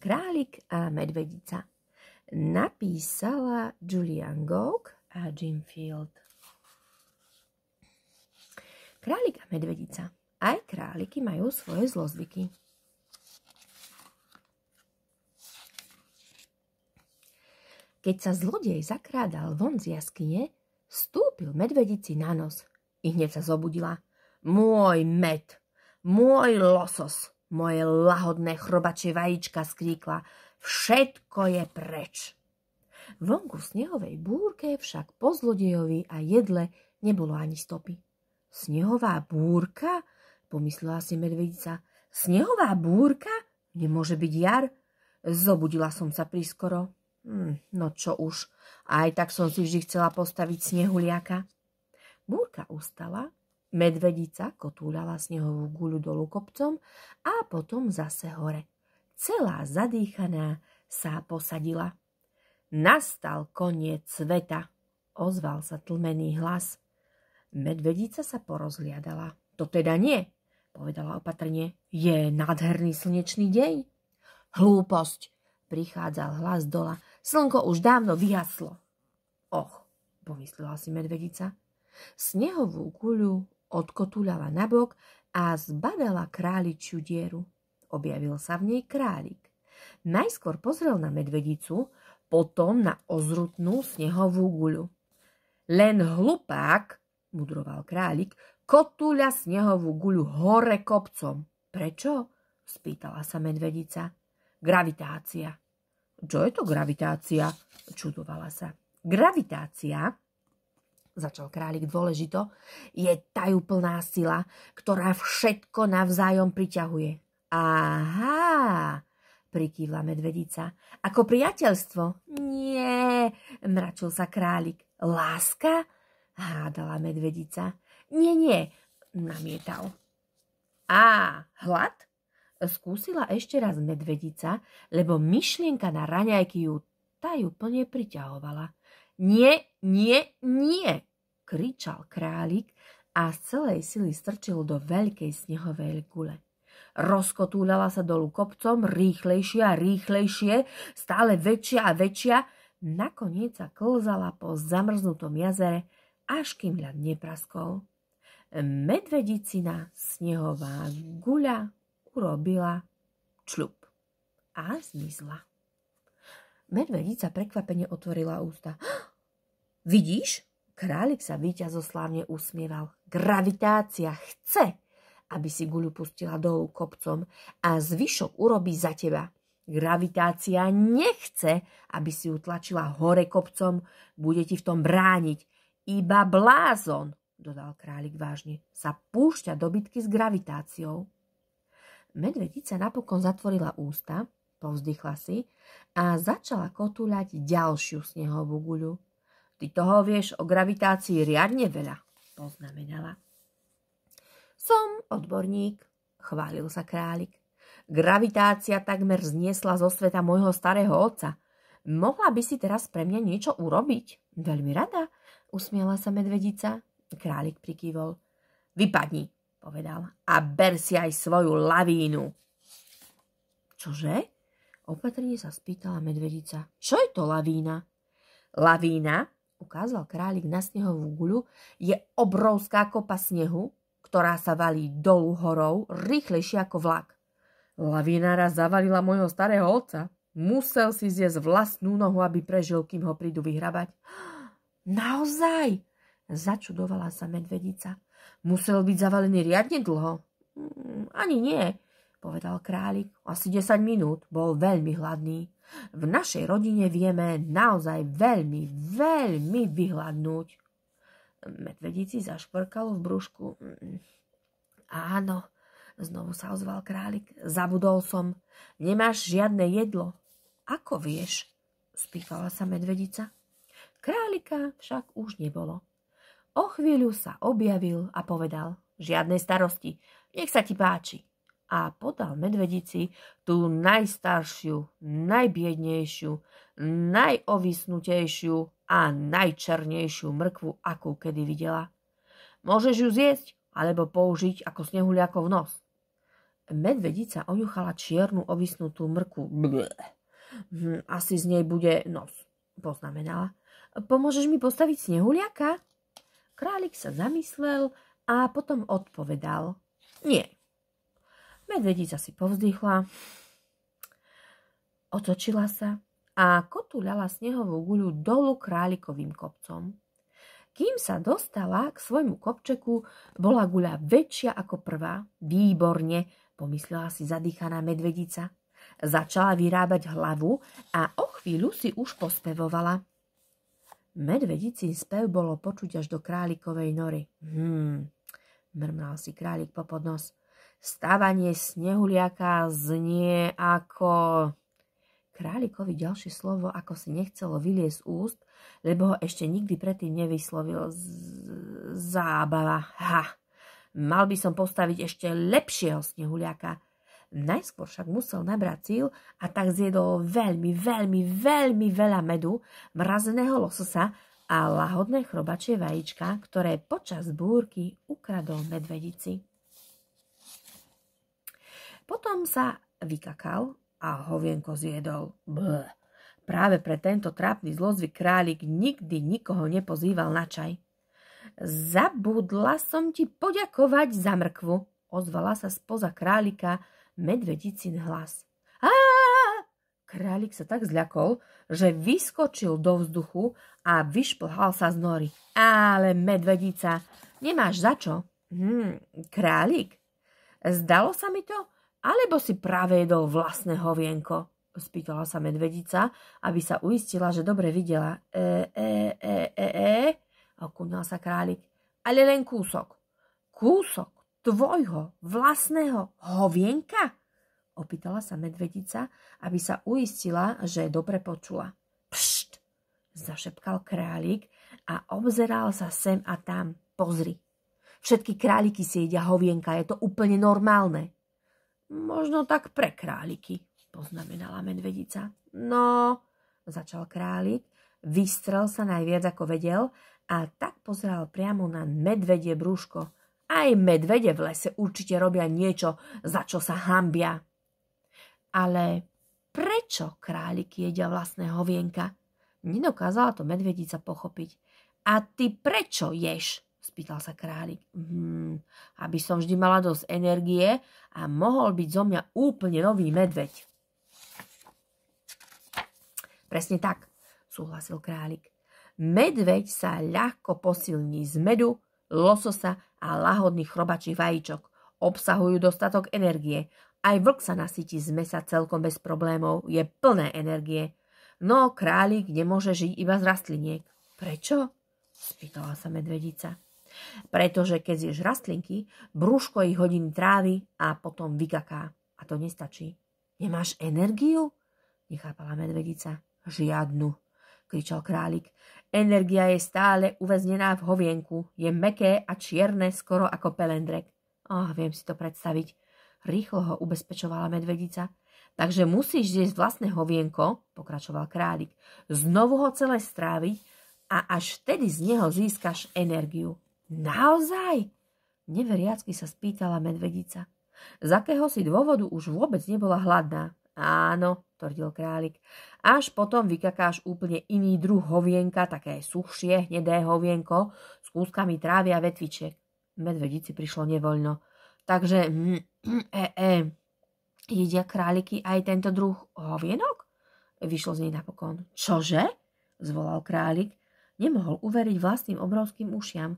Králik a medvedica. Napísala Julian Gauck a Jim Field. Králik a medvedica. Aj králiky majú svoje zlozvyky. Keď sa zlodej zakrádal von z jaskyne, vstúpil medvedici na nos. I hneď sa zobudila. Môj med, môj losos, moje lahodné chrobačie vajíčka, skríkla. Všetko je preč. Vonku v snehovej búrke však po zlodejovi a jedle nebolo ani stopy. Snehová búrka? Pomyslela si medvedica. Snehová búrka? Nemôže byť jar? Zobudila som sa priskoro. No čo už, aj tak som si vždy chcela postaviť snehuliaka. Búrka ustala, medvedica kotúľala snehovú guľu dolu kopcom a potom zase hore. Celá zadýchaná sa posadila. Nastal koniec sveta, ozval sa tlmený hlas. Medvedica sa porozhliadala. To teda nie, povedala opatrne. Je nádherný slnečný deň. Hlúposť, prichádzal hlas dola. Slnko už dávno vyhaslo. Och, pomyslela si medvedica. Snehovú guľu odkotúľala nabok a zbadala králičiu dieru. Objavil sa v nej králik. Najskôr pozrel na medvedicu, potom na ozrutnú snehovú guľu. Len hlupák, mudroval králik, kotúľa snehovú guľu hore kopcom. Prečo? Spýtala sa medvedica. Gravitácia. Čo je to gravitácia? Čudovala sa. Gravitácia, začal králik dôležito, je tajúplná sila, ktorá všetko navzájom priťahuje. Aha, prikývla medvedica. Ako priateľstvo? Nie, mračil sa králik. Láska? Hádala medvedica. Nie, namietal. Hlad? Skúsila ešte raz medvedica, lebo myšlienka na raňajky ju tajúplne priťahovala. Nie, kričal králik a z celej sily strčil do veľkej snehovej gule. Rozkotúľala sa dolu kopcom, rýchlejšie a rýchlejšie, stále väčšia a väčšia, nakoniec sa klzala po zamrznutom jazere, až kým ľad nepraskol. Medvedicina snehová guľa urobila čľup a zmizla. Medvedica prekvapene otvorila ústa. Vidíš? Králik sa víťazoslávne usmieval. Gravitácia chce, aby si guľu pustila dolu kopcom a zvyšok urobí za teba. Gravitácia nechce, aby si ju tlačila hore kopcom, bude ti v tom brániť. Iba blázon, dodal králik vážne, sa púšťa do bitky s gravitáciou. Medvedica napokon zatvorila ústa, povzdychla si a začala kotúľať ďalšiu snehovú guľu. Ty toho vieš o gravitácii riadne veľa, poznamenala. Som odborník, chválil sa králik. Gravitácia takmer zniesla zo sveta môjho starého otca. Mohla by si teraz pre mňa niečo urobiť? Veľmi rada, usmiela sa medvedica. Králik prikývol. Vypadni, povedal, a ber si aj svoju lavínu. Čože? Opatrne sa spýtala medvedica. Čo je to lavína? Lavína, ukázal králik na snehovú guľu, je obrovská kopa snehu, ktorá sa valí dolu horou rýchlejšie ako vlak. Lavína raz zavalila môjho starého otca. Musel si zjesť vlastnú nohu, aby prežil, kým ho prídu vyhrabať. Naozaj? Začudovala sa medvedica. Musel byť zavalený riadne dlho. Ani nie, povedal králik. Asi 10 minút. Bol veľmi hladný. V našej rodine vieme naozaj veľmi, veľmi vyhladnúť. Medvedici zaškvrkalo v brúšku. Áno, znovu sa ozval králik. Zabudol som. Nemáš žiadne jedlo. Ako vieš? Spýtala sa medvedica. Králika však už nebolo. O chvíľu sa objavil a povedal, žiadnej starosti, nech sa ti páči. A podal medvedici tú najstaršiu, najbiednejšiu, najovisnutejšiu a najčernejšiu mrkvu, akú kedy videla. Môžeš ju zjesť, alebo použiť ako snehuliakov nos. Medvedica oňuchala čiernu ovisnutú mrku. Asi z nej bude nos, poznamenala. Pomôžeš mi postaviť snehuliaka? Králik sa zamyslel a potom odpovedal. Nie. Medvedica si povzdychla, otočila sa a kotúľala snehovú guľu dolu králikovým kopcom. Kým sa dostala k svojmu kopčeku, bola guľa väčšia ako prvá. Výborne, pomyslela si zadýchaná medvedica. Začala vyrábať hlavu a o chvíľu si už pospevovala. Medvedicin spev bolo počuť až do králikovej nory. Mrmral si králik popod nos. Stávanie snehuliaka znie ako... Králikovi ďalšie slovo ako si nechcelo vyliesť z úst, lebo ho ešte nikdy predtým nevyslovil. Zábava. Mal by som postaviť ešte lepšieho snehuliaka. Najskôr však musel nabrať síl a tak zjedol veľmi, veľmi, veľmi veľa medu, mrazeného lososa a lahodné chrobačie vajíčka, ktoré počas búrky ukradol medvedici. Potom sa vykakal a hovienko zjedol. Práve pre tento trápny zlozvyk králik nikdy nikoho nepozýval na čaj. Zabudla som ti poďakovať za mrkvu, ozvala sa spoza králika medvedicin hlas. Králik sa tak zľakol, že vyskočil do vzduchu a vyšplhal sa z nory. Ale medvedica, nemáš za čo? Králik, zdalo sa mi to? Alebo si práve jedol vlastné hovienko? Spýtala sa medvedica, aby sa uistila, že dobre videla. Okúnal sa králik. Ale len kúsok. Kúsok tvojho vlastného hovienka? Opýtala sa medvedica, aby sa uistila, že dobre počula. Pšt, zašepkal králik a obzeral sa sem a tam. Pozri, všetky králiky si jedia hovienka, je to úplne normálne. Možno tak pre králiky, poznamenala medvedica. No, začal králik, vystrel sa najviac ako vedel a tak pozeral priamo na medvedie brúško. Aj medvede v lese určite robia niečo, za čo sa hanbia. Ale prečo králiky jedia vlastné hovienka? Nedokázala to medvedica pochopiť. A ty prečo ješ? Spýtal sa králik. Aby som vždy mala dosť energie a mohol byť zo mňa úplne nový medveď. Presne tak, súhlasil králik. Medveď sa ľahko posilní z medu, lososa a lahodných chrobačích vajíčok. Obsahujú dostatok energie. Aj vlk sa nasytí z mesa celkom bez problémov. Je plné energie. No králik nemôže žiť iba z rastliniek. Prečo? Spýtala sa medvedica. Pretože keď zješ rastlinky, brúško ich hodiny trávi a potom vykaká. A to nestačí. Nemáš energiu? Nechápala medvedica. Žiadnu, kričal králik. Energia je stále uväznená v hovienku. Je mäkké a čierne skoro ako pelendrek. Viem si to predstaviť. Rýchlo ho ubezpečovala medvedica. Takže musíš zjesť vlastné hovienko, pokračoval králik. Znovu ho celé stráviť a až vtedy z neho získaš energiu. Naozaj? Neveriacky sa spýtala medvedica. Z akého si dôvodu už vôbec nebola hladná? Áno, tvrdil králik. Až potom vykakáš úplne iný druh hovienka, také suchšie, hnedé hovienko s kúskami trávy a vetvičiek. Medvedici prišlo nevoľno. Takže jedia králiky aj tento druh hovienok? Vyšlo z nej napokon. Čože? Zvolal králik. Nemohol uveriť vlastným obrovským ušiam.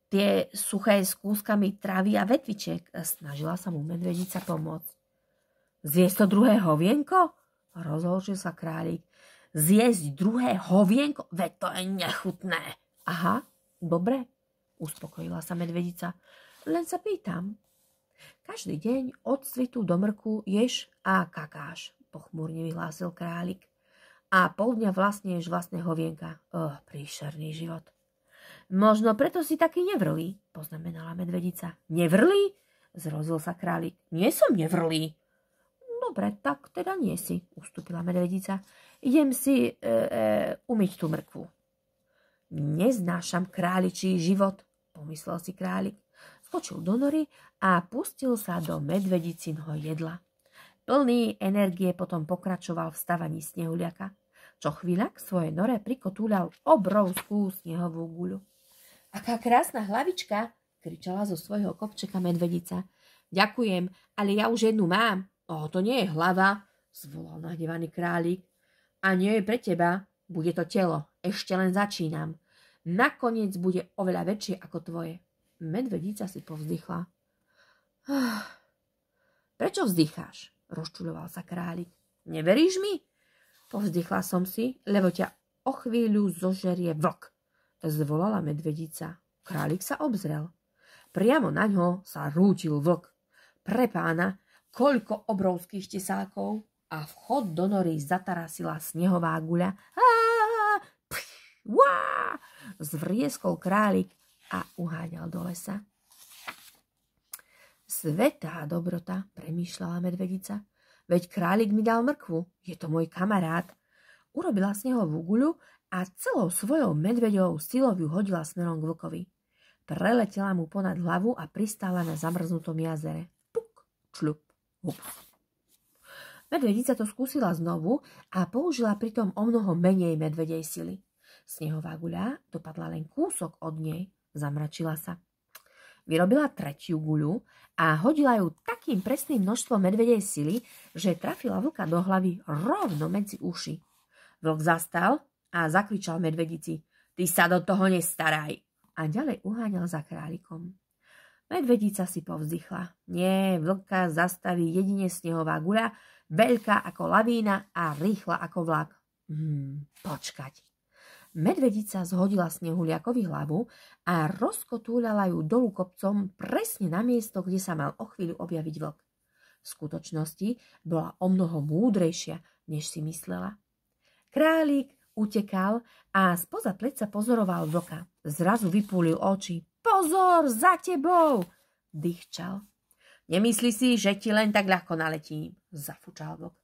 Tie suché s kúskami trávy a vetvičiek. Snažila sa mu medvedica pomôcť. Zjesť to druhé hovienko? Rozhorčil sa králik. Zjesť druhé hovienko? Veď to je nechutné. Aha, dobre, uspokojila sa medvedica. Len sa pýtam. Každý deň od svitu do mrku ješ a kakáš, pochmúrne vyhlásil králik. A pol dňa vlastne ješ vlastné hovienka. Príšerný život. Možno preto si taký nevrlý, poznamenala medvedica. Nevrlý? Zrozil sa králik. Nie som nevrlý. Dobre, tak teda nie si, ustúpila medvedica. Idem si umyť tú mrkvu. Neznášam králičí život, pomyslel si králik. skočil do nory a pustil sa do medvedicinho jedla. Plný energie potom pokračoval v stavaní snehuliaka. Čo chvíľa k svojej nore prikotúľal obrovskú snehovú guľu. Aká krásna hlavička, kričala zo svojho kopčeka medvedica. Ďakujem, ale ja už jednu mám. To nie je hlava, zvolal nahnevaný králik. A nie je pre teba, bude to telo, ešte len začínam. Nakoniec bude oveľa väčšie ako tvoje. Medvedica si povzdychla. Prečo vzdycháš? Rozčuľoval sa králik. Neveríš mi? Povzdychla som si, lebo ťa o chvíľu zožerie vlk, zvolala medvedica. Králik sa obzrel. Priamo na ňo sa rútil vlk. Pre pána, koľko obrovských tesákov, a vchod do nory zatarasila snehová guľa. Zvrieskol králik a uháňal do lesa. Svetá dobrota, premýšľala medvedica. Veď králik mi dal mrkvu, je to môj kamarát. Urobila snehovú guľu a celou svojou medveďovou silou ju hodila smerom k vlkovi. Preletela mu ponad hlavu a pristála na zamrznutom jazere. Puk, čľup, hup. Medvedica to skúsila znovu a použila pritom omnoho menej medvedej sily. Snehová guľa dopadla len kúsok od nej, zamračila sa. Vyrobila tretiu guľu a hodila ju takým presným množstvom medvedej sily, že trafila vlka do hlavy rovno medzi uši. Vlk zastal a zakričal medvedici: Ty sa do toho nestaraj! A ďalej uháňal za králikom. Medvedica si povzdychla. Nie, vlka zastaví jedine snehová guľa, veľká ako lavína a rýchla ako vlak. Počkať. Medvedica zhodila snehuliakovi hlavu a rozkotúľala ju dolu kopcom presne na miesto, kde sa mal o chvíľu objaviť vlk. V skutočnosti bola omnoho múdrejšia, než si myslela. Králik utekal a spoza pleca pozoroval vlka. Zrazu vypúlil oči. Pozor, za tebou! Dýchčal. Nemyslí si, že ti len tak ľahko naletím, zafučal vlk.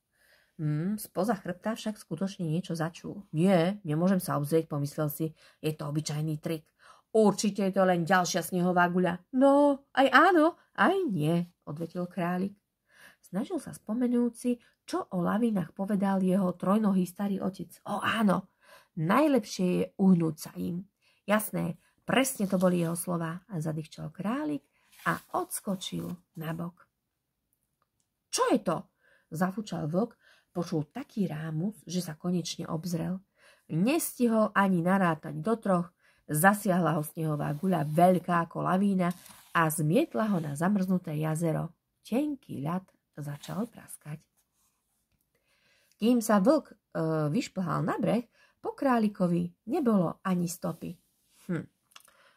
Spoza chrbta však skutočne niečo začul. Nie, nemôžem sa obzrieť, pomyslel si, je to obyčajný trik. Určite je to len ďalšia snehová guľa. No, aj áno, aj nie, odvetil králik. Snažil sa spomenúť si, čo o lavínach povedal jeho trojnohý starý otec. Áno, najlepšie je uhnúť sa im. Jasné, presne to boli jeho slová, zadýchčal králik a odskočil nabok. Čo je to? Zafúčal vlk, počul taký rámus, že sa konečne obzrel. Nestihol ani narátať do 3, zasiahla ho snehová guľa veľká ako lavína a zmietla ho na zamrznuté jazero. Tenký ľad začal praskať. Kým sa vlk vyšplhal na breh, po králikovi nebolo ani stopy.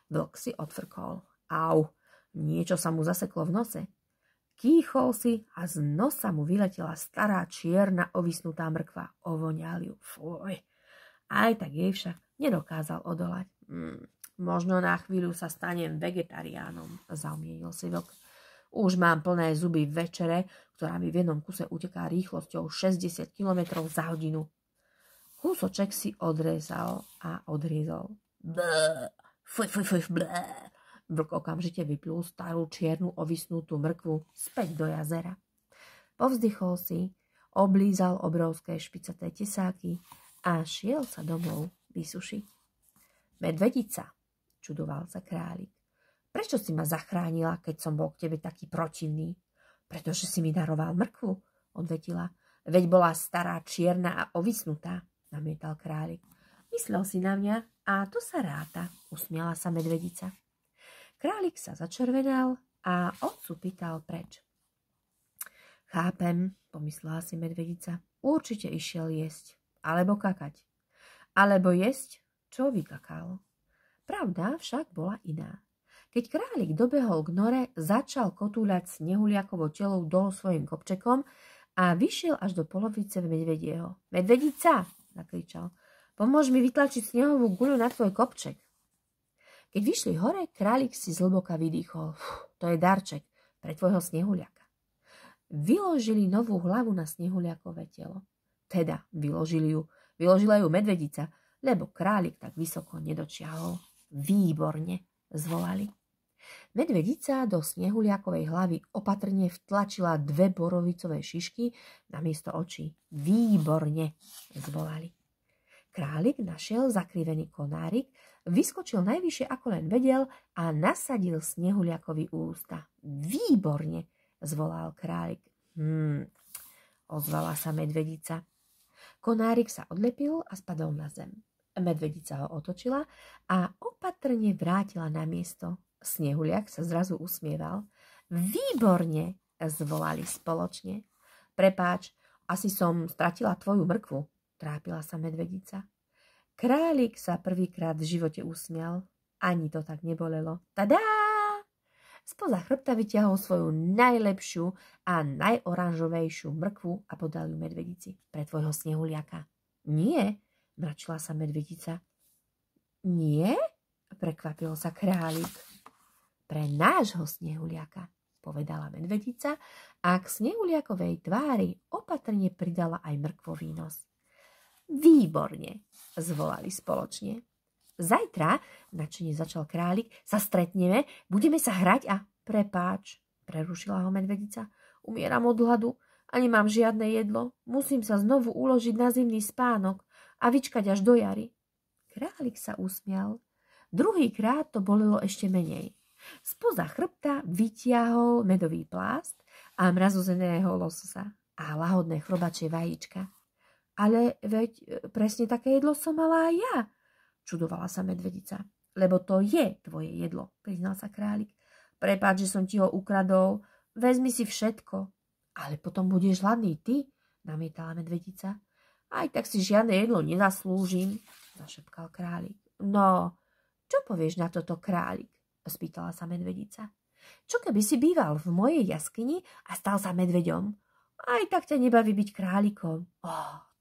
Vlk si odfrkol. Au, niečo sa mu zaseklo v nose. Kýchol si a z nosa mu vyletela stará čierna ovisnutá mrkva. Ovoňal ju. Fuj. Aj tak jej však nedokázal odolať. Možno na chvíľu sa stanem vegetariánom, zaumienil si vlk. Už mám plné zuby večere, ktorá mi v jednom kuse uteká rýchlosťou 60 km za hodinu. Kúsoček si odrezal a odhryzol. Blé. Vlk okamžite vyplul starú čiernu ovisnutú mrkvu späť do jazera. Povzdychol si, oblízal obrovské špicaté tesáky a šiel sa domov vysušiť. Medvedica, čudoval sa králik. Prečo si ma zachránila, keď som bol k tebe taký protivný? Pretože si mi daroval mrkvu, odvetila. Veď bola stará čierna a ovisnutá, namietal králik. Myslel si na mňa a to sa ráta, usmiala sa medvedica. Králik sa začervenal a otcu pýtal preč. Chápem, pomyslela si medvedica. Určite išiel jesť, alebo kakať. Alebo jesť, čo vykakal. Pravda však bola iná. Keď králik dobehol k nore, začal kotúľať snehuliakovo telo dolu svojim kopčekom a vyšiel až do polovice medvedieho. Medvedica, zakričal, pomôž mi vytlačiť snehovú guľu na tvoj kopček. Keď vyšli hore, králik si zhlboka vydýchol. To je darček pre tvojho snehuliaka. Vyložili novú hlavu na snehuliakové telo. Teda vyložila ju medvedica, lebo králik tak vysoko nedočiahol. Výborne, zvolali. Medvedica do Snehuliakovej hlavy opatrne vtlačila 2 borovicové šišky namiesto očí. Výborne, zvolali. Králik našiel zakrivený konárik, vyskočil najvyššie ako len vedel a nasadil Snehuliakovi ústa. Výborne, zvolal králik. Ozvala sa medvedica. Konárik sa odlepil a spadol na zem. Medvedica ho otočila a opatrne vrátila na miesto. Snehuliak sa zrazu usmieval. Výborne, zvolali spoločne. Prepáč, asi som stratila tvoju mrkvu, trápila sa medvedica. Králik sa prvýkrát v živote usmial. Ani to tak nebolelo. Tadá! Spoza chrbta vyťahol svoju najlepšiu a najoranžovejšiu mrkvu a podal ju medvedici. Pre tvojho Snehuliaka. Nie, mračila sa medvedica. Nie? Prekvapil sa králik. Pre nášho Snehuliaka, povedala medvedica a k Snehuliakovej tvári opatrne pridala aj mrkvový nos. Výborne, zvolali spoločne. Zajtra, načine začal králik, sa stretneme, budeme sa hrať a prepáč, prerušila ho medvedica. Umieram od hladu a nemám žiadne jedlo. Musím sa znovu uložiť na zimný spánok a vyčkať až do jary. Králik sa usmial. Druhýkrát to bolelo ešte menej. Spoza chrbta vytiahol medový plást a mrazozeného lososa a lahodné chrobačie vajíčka. Ale veď presne také jedlo som mala aj ja, čudovala sa medvedica. Lebo to je tvoje jedlo, priznal sa králik. Prepáč, že som ti ho ukradol, vezmi si všetko. Ale potom budeš hladný ty, namietala medvedica. Aj tak si žiadne jedlo nezaslúžim, zašepkal králik. No, čo povieš na toto, králik? Spýtala sa medvedica. Čo keby si býval v mojej jaskyni a stal sa medveďom? Aj tak ťa nebaví byť králikom.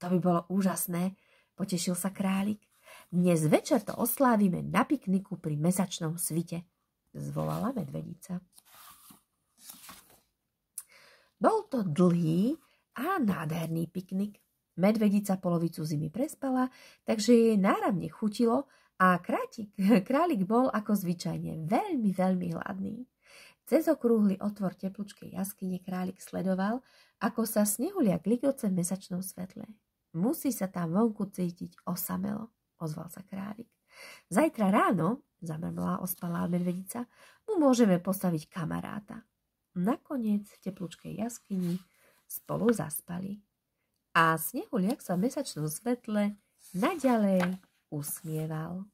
To by bolo úžasné, potešil sa králik. Dnes večer to oslávime na pikniku pri mesačnom svite, zvolala medvedica. Bol to dlhý a nádherný piknik. Medvedica polovicu zimy prespala, takže jej náramne chutilo a králik bol ako zvyčajne veľmi, veľmi hladný. Cez okrúhly otvor teplúčkej jaskyne králik sledoval, ako sa Snehuliak ligoce v mesačnom svetle. Musí sa tam vonku cítiť osamelo, ozval sa králik. Zajtra ráno, zamrmlá ospalá medvedica, mu môžeme postaviť kamaráta. Nakoniec v teplúčkej jaskyni spolu zaspali. A Snehuliak sa v mesačnom svetle naďalej usmieval.